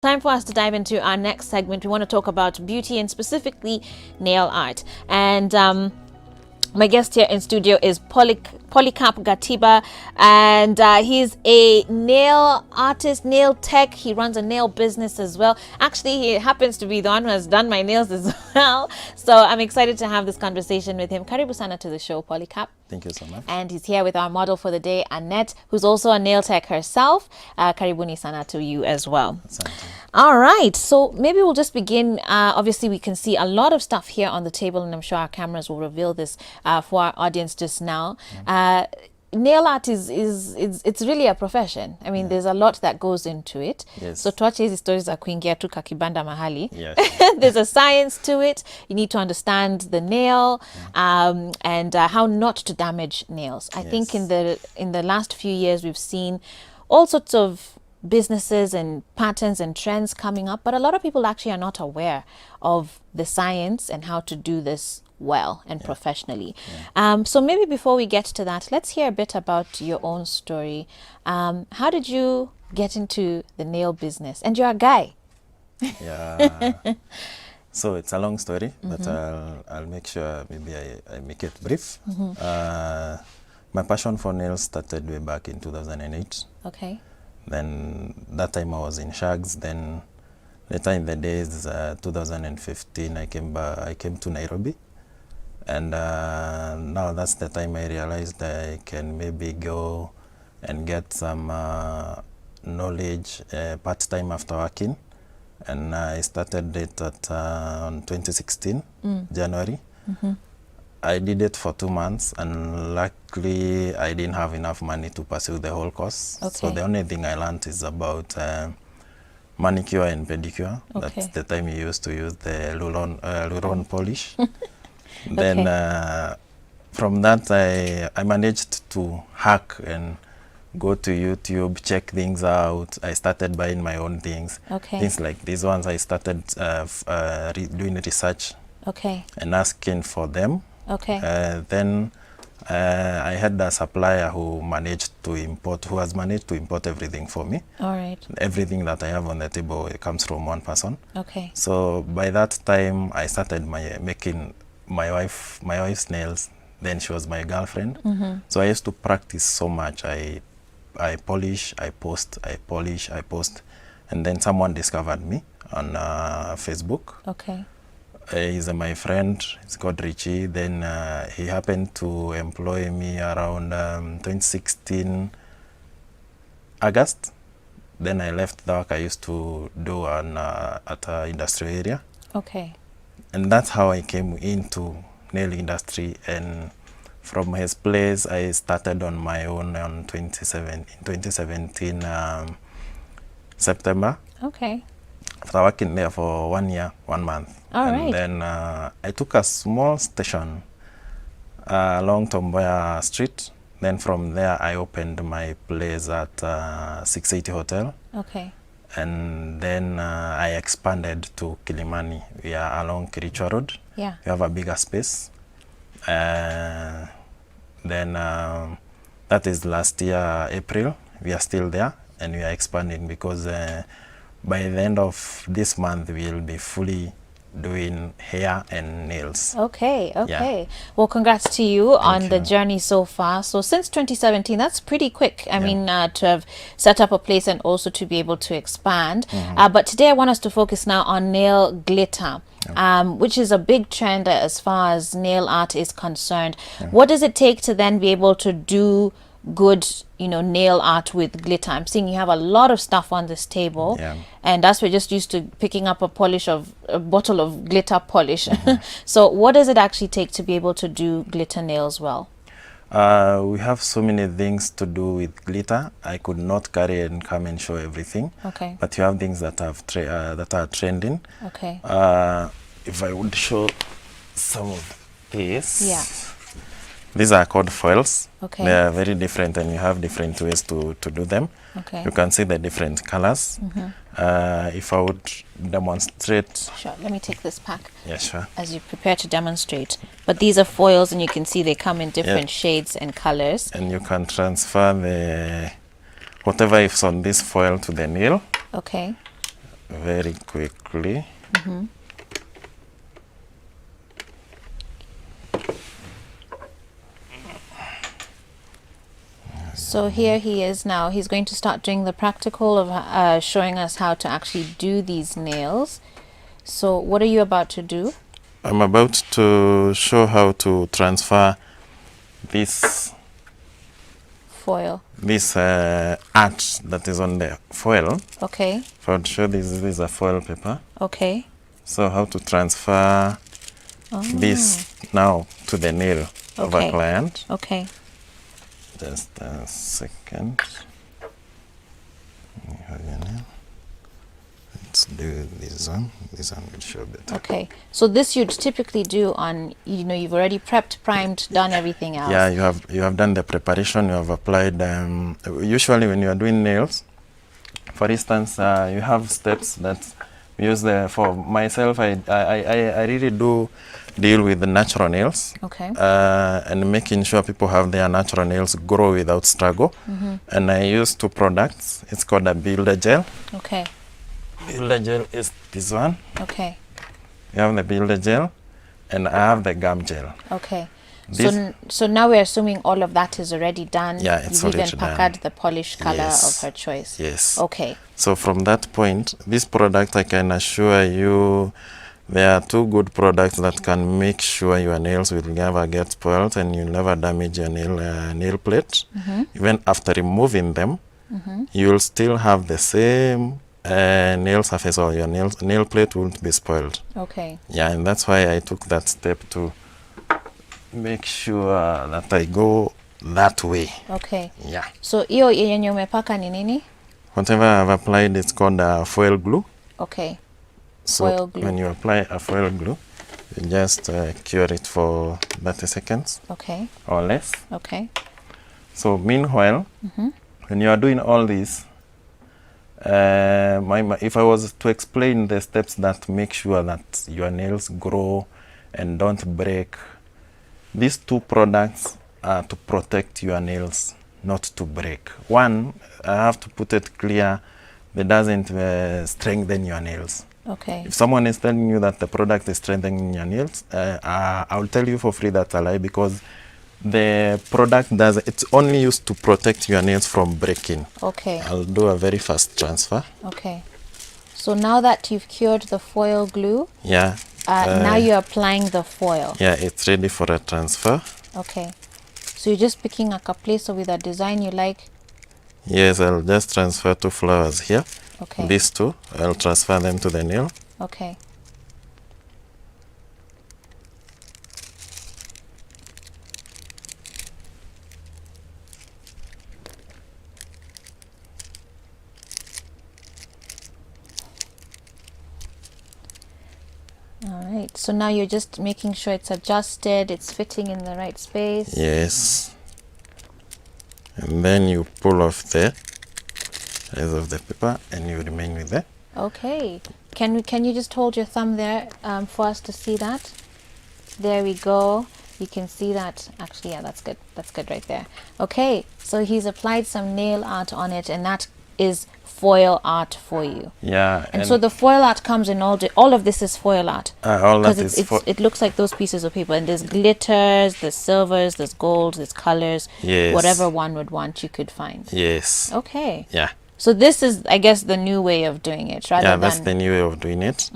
Time for us to dive into our next segment. We want to talk about beauty and specifically nail art. And my guest here in studio is Polycarp Gatiba, and he's a nail artist, nail tech. He runs a nail business as well. Actually, he happens to be the one who has done my nails as well. So I'm excited to have this conversation with him. Karibu sana to the show, Polycarp. Thank you so much. And he's here with our model for the day, Annette, who's also a nail tech herself. Karibuni sana to you as well. All right, so maybe we'll just begin. Obviously, we can see a lot of stuff here on the table, and I'm sure our cameras will reveal this for our audience just now. Nail art it's really a profession. I mean, there's a lot that goes into it. Yes. So tuache hizi stories za kuingia tu kakibanda mahali. Yes. There's a science to it. You need to understand the nail and how not to damage nails. I think in the last few years we've seen all sorts of businesses and patterns and trends coming up, but a lot of people actually are not aware of the science and how to do this well and professionally. So maybe before we get to that, let's hear a bit about your own story. How did you get into the nail business? And you're a guy. Yeah. So it's a long story, but I'll make sure maybe I make it brief. My passion for nails started way back in 2008. Okay. Then that time I was in Shags. Then later in the days, 2015, I came to Nairobi. And now that's the time I realized I can maybe go and get some knowledge part-time after working. And I started it at on 2016, January. I did it for 2 months, and luckily I didn't have enough money to pursue the whole course. Okay. So the only thing I learned is about manicure and pedicure. Okay. That's the time you used to use the Luron polish. Then from that I managed to hack and go to YouTube, check things out. I started buying my own things. Okay. Things like these ones, I started doing research and asking for them. Okay. Then I had a supplier who has managed to import everything for me. All right. Everything that I have on the table, it comes from one person. Okay. So by that time, I started making my wife's nails. Then she was my girlfriend. So I used to practice so much. I polish, I post, I polish, I post. And then someone discovered me on Facebook. Okay. He's my friend. He's called Richie. Then he happened to employ me around 2016 August. Then I left the work I used to do at an industrial area. Okay. And that's how I came into nail industry. And from his place, I started on my own in 2017 September. Okay. After working there for 1 year, 1 month. All and right. then I took a small station along Tomboya Street. Then from there, I opened my place at 680 Hotel. Okay. And then I expanded to Kilimani. We are along Kirichwa Road. Yeah. We have a bigger space. Then that is last year, April. We are still there, and we are expanding because by the end of this month, we'll be fully doing hair and nails. Okay. Okay. Yeah. Well, congrats to you on the journey so far. So since 2017, that's pretty quick. I mean, to have set up a place and also to be able to expand. But today I want us to focus now on nail glitter, which is a big trend as far as nail art is concerned. What does it take to then be able to do good, nail art with glitter? I'm seeing you have a lot of stuff on this table, and as we're just used to picking up a bottle of glitter polish. So what does it actually take to be able to do glitter nails well? We have so many things to do with glitter. I could not carry and come and show everything. Okay. But you have things that are trending. Okay. If I would show some of these. Yeah. These are called foils. Okay. They are very different, and you have different ways to do them. Okay. You can see the different colors. If I would demonstrate. Sure. Let me take this pack. Yeah, sure. As you prepare to demonstrate. But these are foils, and you can see they come in different shades and colors. And you can transfer whatever is on this foil to the nail. Okay. very quickly. So here he is now. He's going to start doing the practical of showing us how to actually do these nails. So what are you about to do? I'm about to show how to transfer this Foil. art that is on the foil. Okay. If I would show this is a foil paper. Okay. So how to transfer this now to the nail of a client. Okay. Just a second. You have your nail. Let's do this one. This one will show better. Okay. So this you'd typically do on, you know, you've already prepped, primed, done everything else. Yeah, you have done the preparation. You have applied. Usually, when you are doing nails, for instance, you have steps that we use. For myself, I really do deal with the natural nails. Okay. And making sure people have their natural nails grow without struggle. And I use two products. It's called a builder gel. Okay. Builder gel is this one. Okay. You have the builder gel, and I have the gum gel. Okay. So now we're assuming all of that is already done. Yeah, it's You've already even done. packaged the polished color Yes. of her choice. Yes. Okay. So from that point, this product, I can assure you, there are two good products that can make sure your nails will never get spoiled and you never damage your nail plate. Even after removing them, you'll still have the same nail surface, or your nail plate won't be spoiled. Okay. Yeah, and that's why I took that step to make sure that I go that way. Okay. Yeah. So hiyo yenye umepaka ni nini? Whatever I've applied, it's called foil glue. Okay. So Foil glue. when you apply a foil glue, you just cure it for 30 seconds Okay. or less. Okay. So meanwhile, when you are doing all this, if I was to explain the steps that make sure that your nails grow and don't break, these two products are to protect your nails, not to break. One, I have to put it clear, that doesn't strengthen your nails. Okay. If someone is telling you that the product is strengthening your nails, I'll tell you for free that's a lie, because the product it's only used to protect your nails from breaking. Okay. I'll do a very fast transfer. Okay. So now that you've cured the foil glue, Yeah. now you're applying the foil. Yeah, it's ready for a transfer. Okay. So you're just picking a place with a design you like? Yes, I'll just transfer two flowers here. Okay. These two, I'll transfer them to the nail. Okay. All right. So now you're just making sure it's adjusted, it's fitting in the right space. Yes. And then you pull off the rest of the paper and you remain with it. Okay. Can you just hold your thumb there for us to see that? There we go. You can see that. Actually, yeah, that's good. That's good right there. Okay. So he's applied some nail art on it, and that is foil art for you. Yeah. And so the foil art comes in all of this is foil art. All that Because is it looks like those pieces of paper, and there's glitters, there's silvers, there's golds, there's colors. Yes. Whatever one would want, you could find. Yes. Okay. Yeah. So this is, I guess, the new way of doing it, rather Yeah, than... that's the new way of doing it.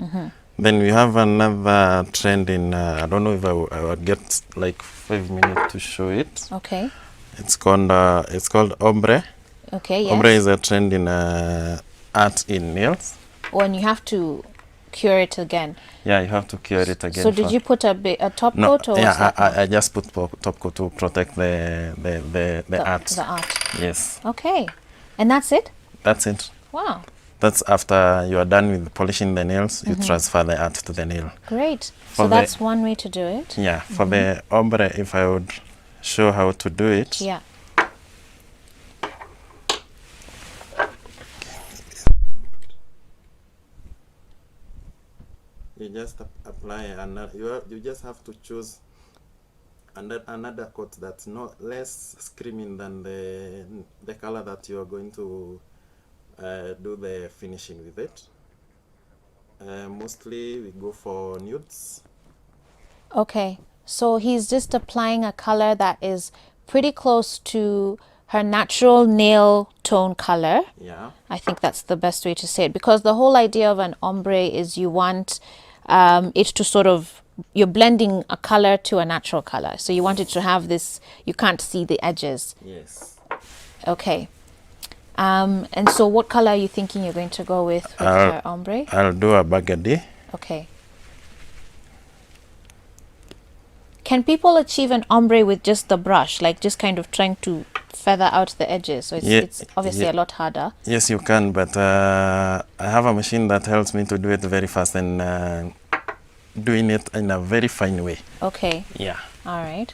Then we have another trend in, I don't know if I would get like 5 minutes to show it. Okay. It's called ombre. Okay, yes. Ombre is a trend in art in nails. Oh, and you have to cure it again. Yeah, you have to cure it again. So did you put a top coat or yeah, what's that? I just put top coat to protect the art. The art. Yes. Okay. And that's it? That's it. Wow. That's after you are done with polishing the nails, you transfer the art to the nail. Great. For So that's one way to do it. Yeah, for the ombre, if I would show how to do it. Yeah. You just apply another. You just have to choose another coat that's not less screaming than the color that you are going to do the finishing with it. Mostly we go for nudes. Okay, so he's just applying a color that is pretty close to her natural nail tone color. Yeah. I think that's the best way to say it, because the whole idea of an ombre is you want it to sort of, you're blending a color to a natural color. So you want it to have this, you can't see the edges. Yes. Okay. And so what color are you thinking you're going to go with your ombre? I'll do a burgundy. Okay. Can people achieve an ombre with just the brush, like just kind of trying to feather out the edges? So it's obviously a lot harder. Yes, you can, but I have a machine that helps me to do it very fast and doing it in a very fine way. Okay. Yeah. All right.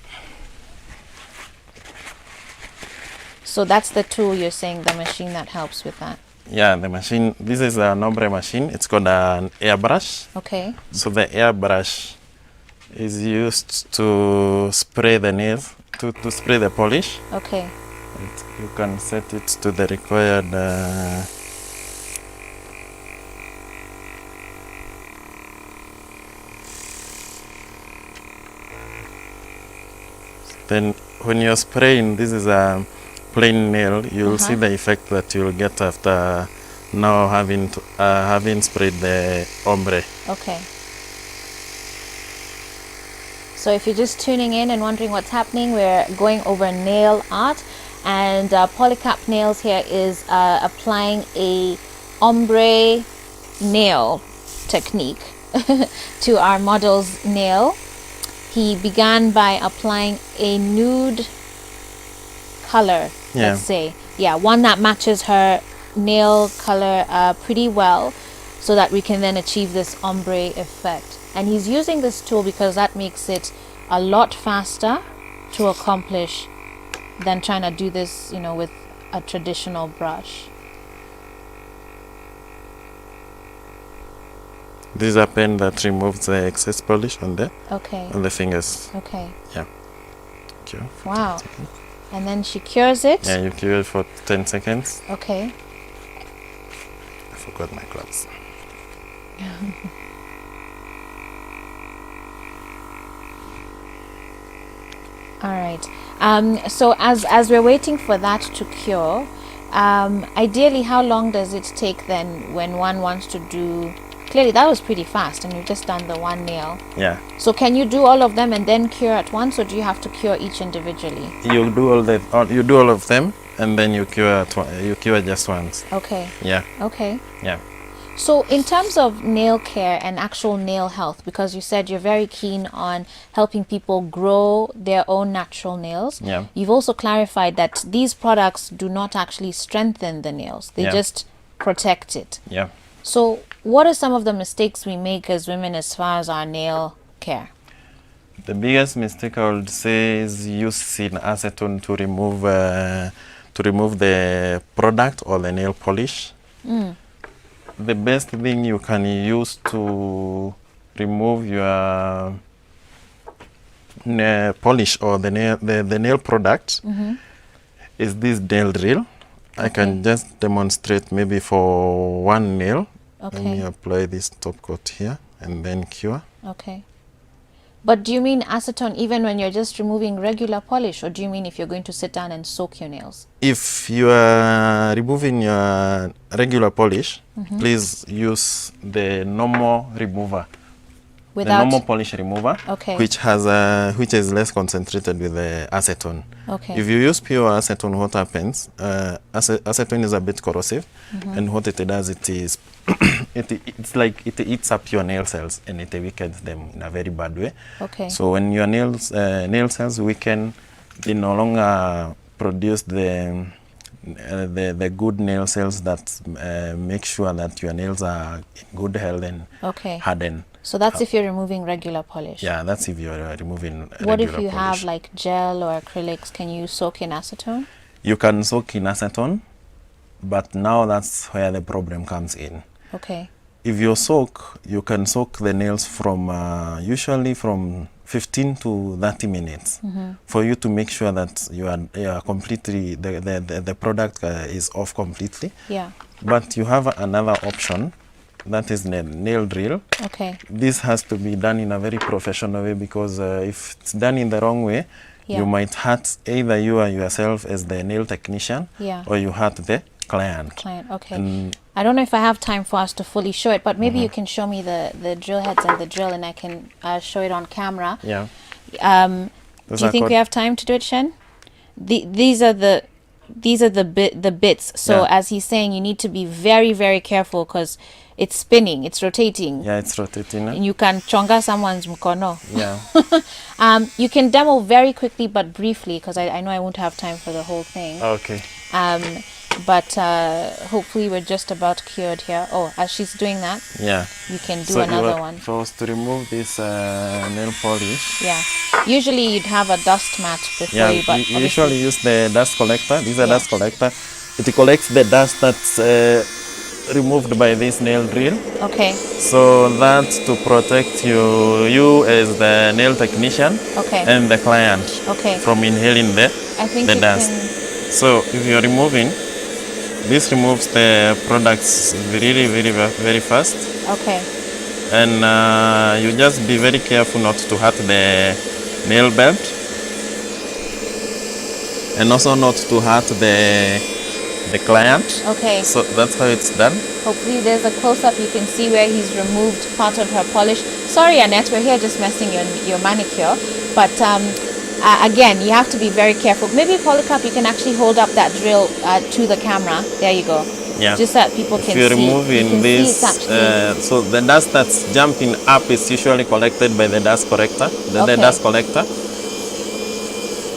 So that's the tool you're saying, the machine that helps with that. Yeah, the machine, this is an ombre machine. It's called an airbrush. Okay. So the airbrush is used to spray the nails, to spray the polish. Okay. You can set it to the required then when you're spraying, this is a plain nail, you'll see the effect that you'll get after now having sprayed the ombre. Okay. So if you're just tuning in and wondering what's happening, we're going over nail art, and Polycarp Nails here is applying a ombre nail technique to our model's nail. He began by applying a nude color, let's say. Yeah, one that matches her nail color pretty well, so that we can then achieve this ombre effect. And he's using this tool because that makes it a lot faster to accomplish than trying to do this, you know, with a traditional brush. This is a pen that removes the excess polish on the fingers. Okay. Yeah. Cure. Wow. And then she cures it. Yeah, you cure it for 10 seconds. Okay. I forgot my gloves. All right. So as we're waiting for that to cure, ideally, how long does it take then when one wants to do? Clearly, that was pretty fast, and you've just done the one nail. Yeah. So can you do all of them and then cure at once, or do you have to cure each individually? You do all of them, and then you cure just once. Okay. Yeah. Okay. Yeah. So in terms of nail care and actual nail health, because you said you're very keen on helping people grow their own natural nails, you've also clarified that these products do not actually strengthen the nails. They just protect it. Yeah. So what are some of the mistakes we make as women as far as our nail care? The biggest mistake I would say is using acetone to remove the product or the nail polish. The best thing you can use to remove your polish or the nail product is this nail drill. I can just demonstrate maybe for one nail. Let me apply this top coat here and then cure. Okay. But do you mean acetone even when you're just removing regular polish, or do you mean if you're going to sit down and soak your nails? If you are removing your regular polish, please use the normal remover. The normal polish remover, which is less concentrated with the acetone. Okay. If you use pure acetone, what happens? Acetone is a bit corrosive, and what it does, it's it's like it eats up your nail cells and it weakens them in a very bad way. Okay. So when your nail cells weaken, they no longer produce the good nail cells that make sure that your nails are in good health and harden. So that's if you're removing regular polish. Yeah, that's if you're removing regular polish. What if you have like gel or acrylics? Can you soak in acetone? You can soak in acetone, but now that's where the problem comes in. Okay. If you soak, you can soak the nails from usually from 15 to 30 minutes for you to make sure that you are completely, the product is off completely. Yeah. But you have another option that is nail drill. Okay. This has to be done in a very professional way, because if it's done in the wrong way, you might hurt either you or yourself as the nail technician, or you hurt the client. Okay. And I don't know if I have time for us to fully show it, but maybe you can show me the drill heads and the drill, and I can show it on camera. Yeah. Do you think we have time to do it, Shen? These are the bits. So as he's saying, you need to be very, very careful, because it's spinning, it's rotating. Yeah, it's rotating. And you can chonga someone's mkono. Yeah. You can demo very quickly but briefly, because I know I won't have time for the whole thing. Okay. But hopefully we're just about cured here. Oh, as she's doing that, you can do another one. For us to remove this nail polish. Yeah. Usually you'd have a dust mat before you, but you usually use the dust collector. This is a dust collector. It collects the dust that's removed by this nail drill. Okay. So that's to protect you as the nail technician, and the client, from inhaling the dust. So if you're removing, this removes the products really, very fast. Okay. And you just be very careful not to hurt the nail bed, and also not to hurt the client. Okay. So that's how it's done. Hopefully there's a close-up. You can see where he's removed part of her polish. Sorry, Annette, we're here just messing your manicure. But again, you have to be very careful. Maybe, Polycarp, you can actually hold up that drill to the camera. There you go. Yeah. Just so that people can see. If you're removing this, so the dust that's jumping up is usually collected by the dust collector. The dust collector.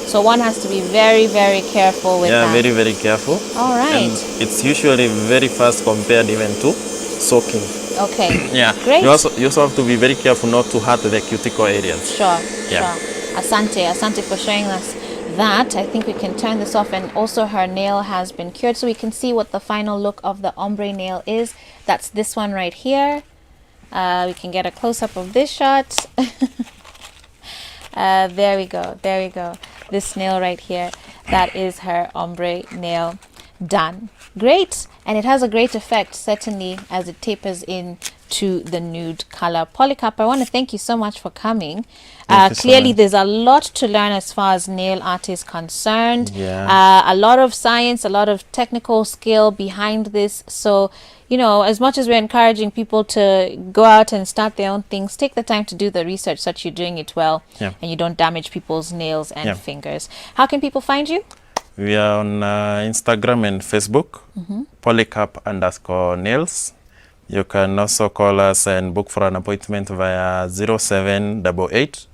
So one has to be very, very careful with that. Yeah, very, very careful. All right. And it's usually very fast compared even to soaking. Okay. Yeah. Great. You also have to be very careful not to hurt the cuticle areas. Sure. Yeah. Sure. Asante for showing us that. I think we can turn this off, and also her nail has been cured, so we can see what the final look of the ombre nail is. That's this one right here. We can get a close-up of this shot. There we go. This nail right here, that is her ombre nail done. Great. And it has a great effect, certainly, as it tapers in to the nude color. Polycarp, I want to thank you so much for coming. Clearly there's a lot to learn as far as nail art is concerned. A lot of science, a lot of technical skill behind this. So, you know, as much as we're encouraging people to go out and start their own things, take the time to do the research so that you're doing it well, and you don't damage people's nails and fingers. How can people find you? We are on Instagram and Facebook, Polycarp_nails. You can also call us and book for an appointment via 0788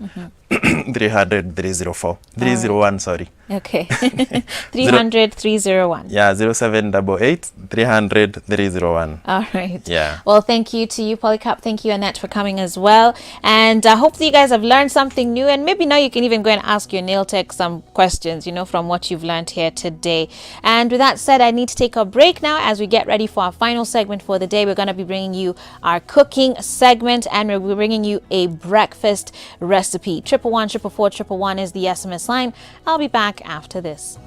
300 304 301, sorry. Okay. 300 301. Yeah, 0788 300 301. All right. Yeah. Well, thank you to you, Polycarp. Thank you, Annette, for coming as well. And hopefully you guys have learned something new. And maybe now you can even go and ask your nail tech some questions, you know, from what you've learned here today. And with that said, I need to take a break now as we get ready for our final segment for the day. We're going to be bringing you our cooking segment, and we'll be bringing you a breakfast recipe. 111 444 111 is the SMS line. I'll be back after this.